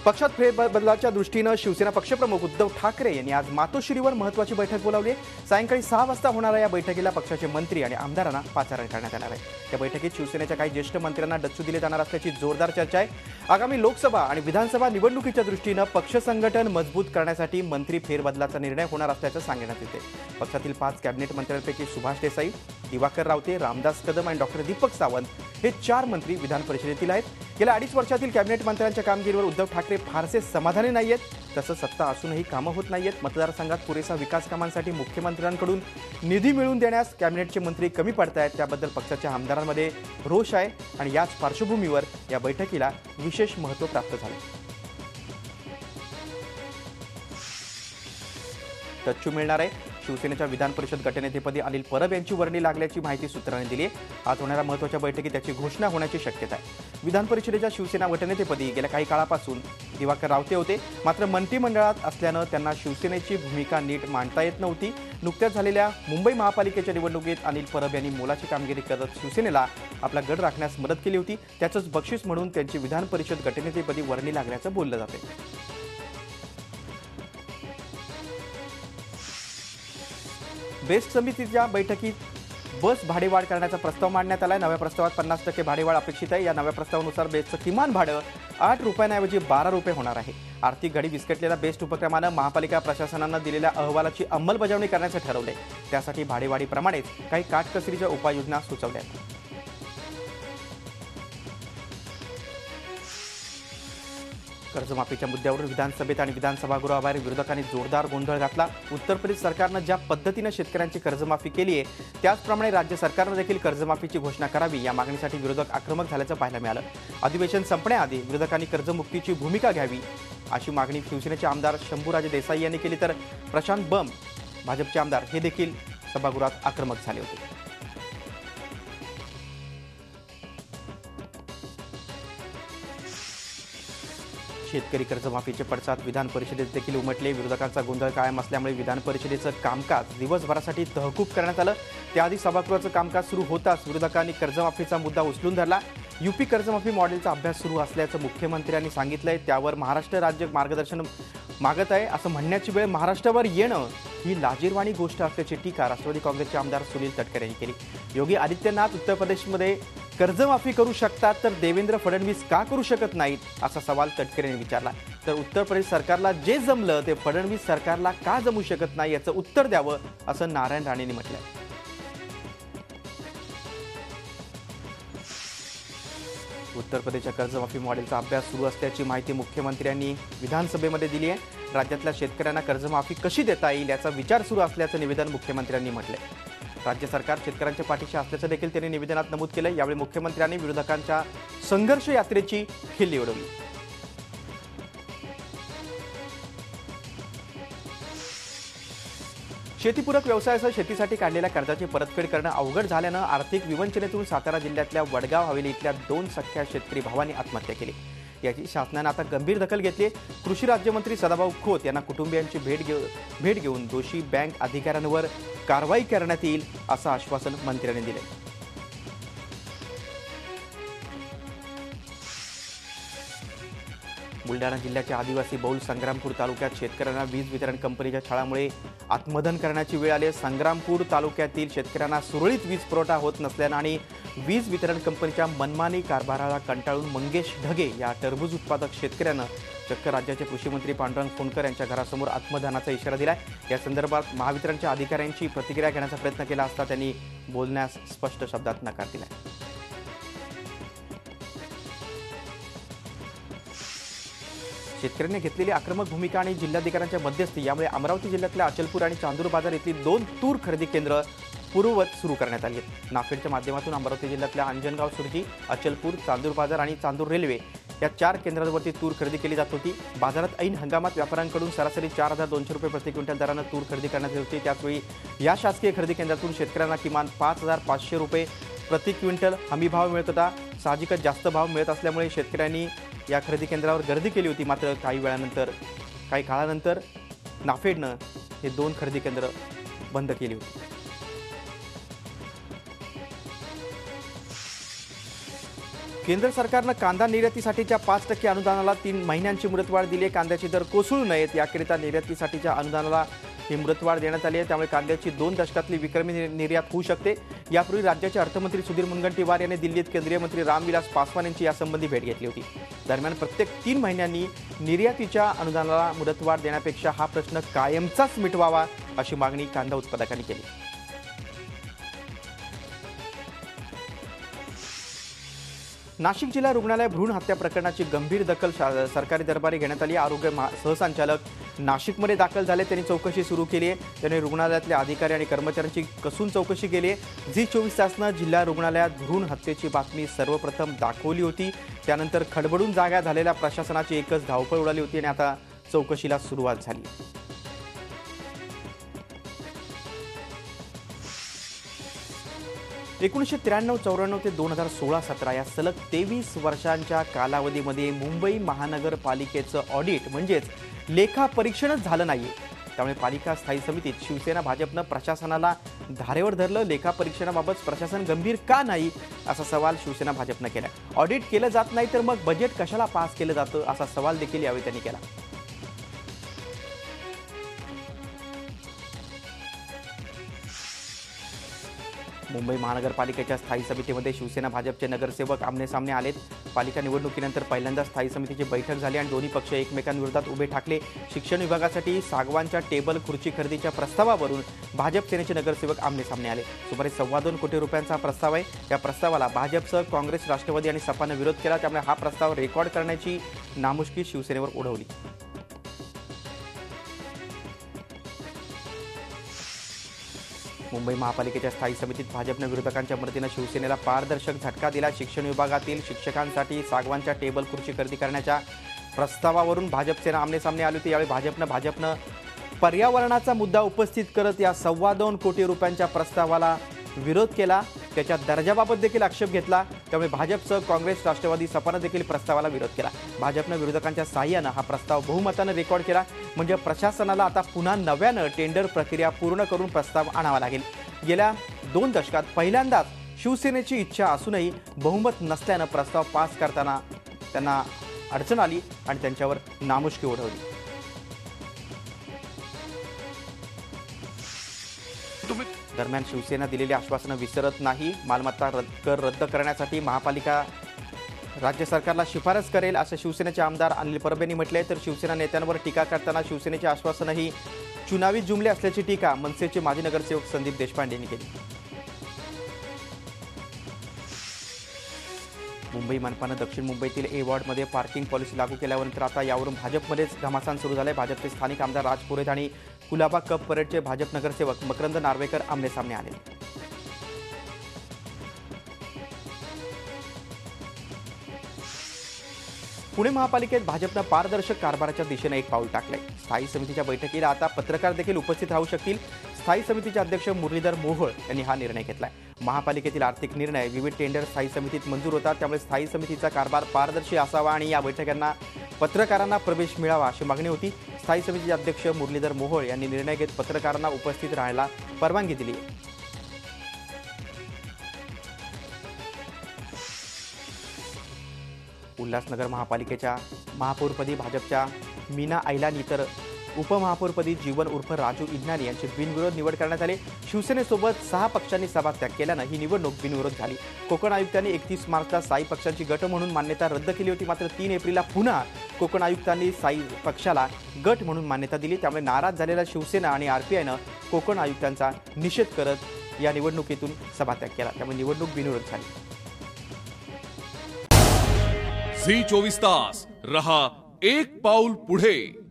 पक्षात फेरबदलाच्या दृष्टीनं शिवसेना पक्षप्रमुख उद्धव ठाकरे यांनी आज मातोश्रीवर महत्त्वाची बैठक बोलावली आहे। सायंकाळी 6 वाजता होणाऱ्या या बैठकीला पक्षाचे मंत्री आणि आमदारांना पाचारण करण्यात येणार आहे। या बैठकीत शिवसेनेच्या काही ज्येष्ठ मंत्र्यांना डच्चू दिले जाणार असल्याची जोरदार चर्चा आहे। आगामी लोकसभा आणि विधानसभा निवडणुकीच्या दृष्टीनं पक्ष संघटन मजबूत करण्यासाठी मंत्री फेरबदलाचा निर्णय होणार असल्याचं सांगण्यात येते। पक्षातील 5 कॅबिनेट मंत्र्यांपैकी सुभाष देसाई, दिवाकर रावते, रामदास कदम आणि डॉक्टर दीपक सावंत हे 4 मंत्री विधान परिषदेतील आहेत। गेल्या 2.5 वर्षातील कॅबिनेट मंत्र्यांच्या कामगिरीवर उद्धव ठाकरे फारसे समाधानी नाहीयेत। तसं सत्ता असूनही कामं होत नाहीयेत। मतदारसंघात पुरेसा विकास कामांसाठी मुख्यमंत्र्यांकडून निधी मिळवून देण्यास कॅबिनेटचे मंत्री कमी पडतायत, त्याबद्दल पक्षाच्या आमदारांमध्ये रोष आहे आणि याच पार्श्वभूमीवर या बैठकीला विशेष महत्त्व प्राप्त झाले। डच्चू मिळणार आहे। शिवसेनेच्या विधान परिषद गटनेतेपदी अनिल परब यांची वर्णी लागल्याची माहिती सूत्रांनी दिली आहे। आज होणाऱ्या महत्त्वाच्या बैठकीत त्याची घोषणा होण्याची शक्यता आहे। विधान परिषदेच्या शिवसेना गटनेतेपदी गेल्या काही काळापासून दिवाकर रावते होते, मात्र मंत्रिमंडळात असल्यानं त्यांना शिवसेनेची भूमिका नीट मांडता येत नव्हती। नुकत्याच झालेल्या मुंबई महापालिकेच्या निवडणुकीत अनिल परब यांनी मोलाची कामगिरी करत शिवसेनेला आपला गड राखण्यास मदत केली होती। त्याचंच बक्षीस म्हणून त्यांची विधान परिषद गटनेतेपदी वर्णी लागल्याचं बोललं जाते। बेस्ट समितीच्या बैठकीत बस भाडेवाढ करण्याचा प्रस्ताव मांडण्यात आला आहे। नव्या प्रस्तावात 50% भाडेवाढ अपेक्षित आहे। या नव्या प्रस्तावानुसार बेस्टचं किमान भाडं 8 रुपयांऐवजी 12 रुपये होणार आहे। आर्थिक घडी विस्कटलेल्या बेस्ट उपक्रमानं महापालिका प्रशासनानं दिलेल्या अहवालाची अंमलबजावणी करण्याचं ठरवलंय। त्यासाठी भाडेवाढीप्रमाणेच काही काटकसरीच्या उपाययोजना सुचवल्या आहेत। कर्जमाफीच्या मुद्द्यावर विधानसभेत आणि विधानसभागृहाबाहेर विरोधकांनी जोरदार गोंधळ घातला। उत्तर प्रदेश सरकारनं ज्या पद्धतीनं शेतकऱ्यांची कर्जमाफी केली आहे, त्याचप्रमाणे राज्य सरकारनं देखील कर्जमाफीची घोषणा करावी या मागणीसाठी विरोधक आक्रमक झाल्याचं पाहायला मिळालं। अधिवेशन संपण्याआधी विरोधकांनी कर्जमुक्तीची भूमिका घ्यावी अशी मागणी शिवसेनेचे आमदार शंभूराजे देसाई यांनी केली, तर प्रशांत बंब भाजपचे आमदार हे देखील सभागृहात आक्रमक झाले होते। शेतकरी कर्जमाफीचे पडसाद विधान परिषदेत देखील उमटले। विरोधकांचा गोंधळ कायम असल्यामुळे विधान परिषदेचं कामकाज दिवसभरासाठी तहकूब करण्यात आलं। त्याआधी सभागृहाचं कामकाज सुरू होताच विरोधकांनी कर्जमाफीचा मुद्दा उचलून धरला। यूपी कर्जमाफी मॉडेलचा अभ्यास सुरू असल्याचं मुख्यमंत्र्यांनी सांगितलंय। त्यावर महाराष्ट्र राज्य मार्गदर्शन मागत आहे असं म्हणण्याची वेळ महाराष्ट्रावर येणं ही लाजिरवाणी गोष्ट असल्याची टीका राष्ट्रवादी काँग्रेसचे आमदार सुनील तटकरे यांनी केली। योगी आदित्यनाथ उत्तर प्रदेशमध्ये कर्जमाफी करू शकतात, तर देवेंद्र फडणवीस का करू शकत नाहीत असा सवाल तटकरे यांनी विचारला। तर उत्तर प्रदेश सरकारला जे जमलं ते फडणवीस सरकारला का जमू शकत नाही याचं उत्तर द्यावं असं नारायण राणेंनी म्हटलंय। उत्तर प्रदेशच्या कर्जमाफी मॉडेलचा अभ्यास सुरू असल्याची माहिती मुख्यमंत्र्यांनी विधानसभेमध्ये दिली आहे। राज्यातल्या शेतकऱ्यांना कर्जमाफी कशी देता येईल याचा विचार सुरू असल्याचं निवेदन मुख्यमंत्र्यांनी म्हटलंय। राज्य सरकार शेतकऱ्यांच्या पाठीशी असल्याचं देखील त्यांनी निवेदनात नमूद केलं। यावेळी मुख्यमंत्र्यांनी विरोधकांच्या संघर्ष यात्रेची खिल्ली उडवली। शेतीपूरक व्यवसायासह शेतीसाठी काढलेल्या कर्जाची परतफेड करणं अवघड झाल्यानं आर्थिक विवंचनेतून सातारा जिल्ह्यातल्या वडगाव हवेली इथल्या 2 सख्ख्या शेतकरी भावांनी आत्महत्या केली। याची शासनानं आता गंभीर दखल घेतली आहे। कृषी राज्यमंत्री सदाभाऊ खोत यांना कुटुंबियांची भेट घेऊन दोषी बँक अधिकाऱ्यांवर कारवाई करण्यात येईल असं आश्वासन मंत्र्यांनी दिलंय। बुलढाणा जिल्ह्याच्या आदिवासी बहुल संग्रामपूर तालुक्यात शेतकऱ्यांना वीज वितरण कंपनीच्या छळामुळे आत्मदहन करण्याची वेळ आली आहे। संग्रामपूर तालुक्यातील शेतकऱ्यांना सुरळीत वीज पुरवठा होत नसल्यानं आणि वीज वितरण कंपनीच्या मनमानी कारभाराला कंटाळून मंगेश ढगे या टरबूज उत्पादक शेतकऱ्यानं चक्क राज्याचे कृषी मंत्री पांडुरंग फुंडकर यांच्या घरासमोर आत्मदहनाचा इशारा दिलाय। या संदर्भात महावितरणच्या अधिकाऱ्यांची प्रतिक्रिया घेण्याचा प्रयत्न केला असता त्यांनी बोलण्यास स्पष्ट शब्दात नकार दिलाय। शेतकऱ्यांनी घेतलेली आक्रमक भूमिका आणि जिल्हाधिकाऱ्यांच्या मध्यस्थी यामुळे अमरावती जिल्ह्यातल्या अचलपूर आणि चांदूर बाजार इथली 2 तूर खरेदी केंद्र पूर्ववत सुरू करण्यात आली आहेत। नाफेडच्या माध्यमातून अमरावती जिल्ह्यातल्या अंजनगाव सुरजी, अचलपूर, चांदूर बाजार आणि चांदूर रेल्वे या 4 केंद्रांवरती तूर खरेदी केली जात होती। बाजारात ऐन हंगामात व्यापाऱ्यांकडून सरासरी 4200 रुपये प्रति क्विंटल दरानं तूर खरेदी करण्यात येत होती। त्याचवेळी या शासकीय खरेदी केंद्रातून शेतकऱ्यांना किमान 5500 रुपये प्रति क्विंटल हमी भाव मिळत होता। साहजिकच जास्त भाव मिळत असल्यामुळे शेतकऱ्यांनी या खरेदी केंद्रावर गर्दी केली होती। मात्र काही काळानंतर नाफेडनं हे 2 खरेदी केंद्र बंद केली होती। केंद्र सरकारनं कांदा निर्यातीसाठीच्या 5% अनुदानाला 3 महिन्यांची मुदतवाढ दिली आहे। कांद्याचे दर कोसळू नयेत याकरिता निर्यातीसाठीच्या अनुदानाला ही मुदतवाढ देण्यात आली आहे। त्यामुळे कांद्याची 2 दशकातली विक्रमी निर्यात होऊ शकते। यापूर्वी राज्याचे अर्थमंत्री सुधीर मुनगंटीवार यांनी दिल्लीत केंद्रीय मंत्री रामविलास पासवान यांची यासंबंधी भेट घेतली होती। दरम्यान प्रत्येक 3 महिन्यांनी निर्यातीच्या अनुदानाला मुदतवाढ देण्यापेक्षा हा प्रश्न कायमचाच मिटवावा अशी मागणी कांदा उत्पादकांनी केली। नाशिक जिल्हा रुग्णालय भ्रूण हत्या प्रकरणाची गंभीर दखल सरकारी दरबारी घेण्यात आली। आरोग्य सहसंचालक नाशिकमध्ये दाखल झाले, त्यांनी चौकशी सुरू केली आहे। त्यांनी रुग्णालयातल्या अधिकारी आणि कर्मचाऱ्यांची कसून चौकशी केली आहे। झी 24 तासनं जिल्हा रुग्णालयात भ्रूण हत्येची बातमी सर्वप्रथम दाखवली होती। त्यानंतर खडबडून जागा झालेल्या प्रशासनाची एकच धावपळ उडाली होती आणि आता चौकशीला सुरुवात झाली। 1993-94 ते 2016-17 या सलग 23 वर्षांच्या कालावधीमध्ये मुंबई महानगरपालिकेचं ऑडिट म्हणजेच लेखापरीक्षणच झालं नाहीये। त्यामुळे पालिका स्थायी समितीत शिवसेना भाजपनं प्रशासनाला धारेवर धरलं। लेखापरीक्षणाबाबत प्रशासन गंभीर का नाही असा सवाल शिवसेना भाजपनं केला। ऑडिट केलं जात नाही तर मग बजेट कशाला पास केलं जातं असा सवाल देखील यावेळी त्यांनी केला। मुंबई महानगरपालिकेच्या स्थायी समितीमध्ये शिवसेना भाजपचे नगरसेवक आमने-सामने आलेत। पालिका निवडणुकीनंतर पहिल्यांदा स्थायी समितीची बैठक झाली आणि दोन्ही पक्ष एकमेकांविरोधात उभे ठाकले। शिक्षण विभागासाठी सागवानच्या टेबल खुर्ची खरेदीच्या प्रस्तावावरून भाजप सेनेचे नगरसेवक आमने-सामने आले। सुमारे 2.25 कोटी रुपयांचा प्रस्ताव आहे। या प्रस्तावाला भाजपसह काँग्रेस, राष्ट्रवादी आणि सपानं विरोध केला। त्यामुळे हा प्रस्ताव रेकॉर्ड करण्याची नामुष्की शिवसेनेवर ओढवली। मुंबई महापालिकेच्या स्थायी समितीत भाजपने विरोधकांच्या मदतीने शिवसेनेला पारदर्शक झटका दिला। शिक्षण विभागातील शिक्षकांसाठी सागवानच्या टेबल खुर्ची खरेदी करण्याच्या प्रस्तावावरून भाजप सेना आमने-सामने आली होती। यावेळी भाजपनं पर्यावरणाचा मुद्दा उपस्थित करत या 2.25 कोटी रुपयांच्या प्रस्तावाला विरोध केला। त्याच्या दर्जाबाबत देखील आक्षेप घेतला। त्यामुळे भाजपसह काँग्रेस, राष्ट्रवादी, सपानं देखील प्रस्तावाला विरोध केला। भाजपनं विरोधकांच्या साहाय्यानं हा प्रस्ताव बहुमतानं रेकॉर्ड केला। म्हणजे प्रशासनाला आता पुन्हा नव्यानं टेंडर प्रक्रिया पूर्ण करून प्रस्ताव आणावा लागेल। गेल्या 2 दशकात पहिल्यांदाच शिवसेनेची इच्छा असूनही बहुमत नसल्यानं प्रस्ताव पास करताना त्यांना अडचण आली आणि त्यांच्यावर नामुष्की ओढवली। दरम्यान शिवसेना दिलेली आश्वासनं विसरत नाही। मालमत्ता कर रद्द करण्यासाठी महापालिका राज्य सरकारला शिफारस करेल असं शिवसेनेचे आमदार अनिल परब यांनी म्हटले। तर शिवसेना नेत्यांवर टीका करताना शिवसेनेची आश्वासनं ही चुनावी जुमले असल्याची टीका मनसेचे माजी नगरसेवक संदीप देशपांडे यांनी केली। मुंबई मनपानं दक्षिण मुंबईतील ए वॉर्डमध्ये पार्किंग पॉलिसी लागू केल्यानंतर आता यावरून भाजपमध्येच घमासान सुरू झाले। भाजपचे स्थानिक आमदार राज पुरोहित आणि कुलाबा कप परेडचे भाजप नगरसेवक मकरंद नार्वेकर आमने-सामने आले। पुणे महापालिकेत भाजपनं पारदर्शक कारभाराच्या दिशेने एक पाऊल टाकलंय। स्थायी समितीच्या बैठकीला आता पत्रकार देखील उपस्थित राहू शकतील। स्थायी समितीचे अध्यक्ष मुरलीधर मोहोळ यांनी हा निर्णय घेतलाय। महापालिकेतील आर्थिक निर्णय विविध टेंडर स्थायी समितीत मंजूर होतात। त्यामुळे स्थायी समितीचा कारभार पारदर्शी असावा आणि या बैठकांना पत्रकारांना प्रवेश मिळावा अशी मागणी होती। स्थायी समितीचे अध्यक्ष मुरलीधर मोहोळ यांनी निर्णय घेत पत्रकारांना उपस्थित राहायला परवानगी दिली। उल्हासनगर महापालिकेच्या महापौरपदी भाजपच्या मीना ऐलानी तर उपमहापौरपदी जीवन उर्फ राजू इग्नानी यांची बिनविरोध निवड करण्यात आली। शिवसेनेसोबत 6 पक्षांनी सभात्याग केल्यानं ही निवडणूक बिनविरोध झाली। कोकण आयुक्तांनी 31 मार्चला साई पक्षांची गट म्हणून मान्यता रद्द केली होती। मात्र 3 एप्रिलला पुन्हा कोकण आयुक्तांनी साई पक्षाला गट म्हणून मान्यता दिली। त्यामुळे नाराज झालेल्या शिवसेना आणि आरपीआयनं कोकण आयुक्तांचा निषेध करत या निवडणुकीतून सभात्याग केला। त्यामुळे निवडणूक बिनविरोध झाली। झी 24 तास रहा एक पाऊल पुढे।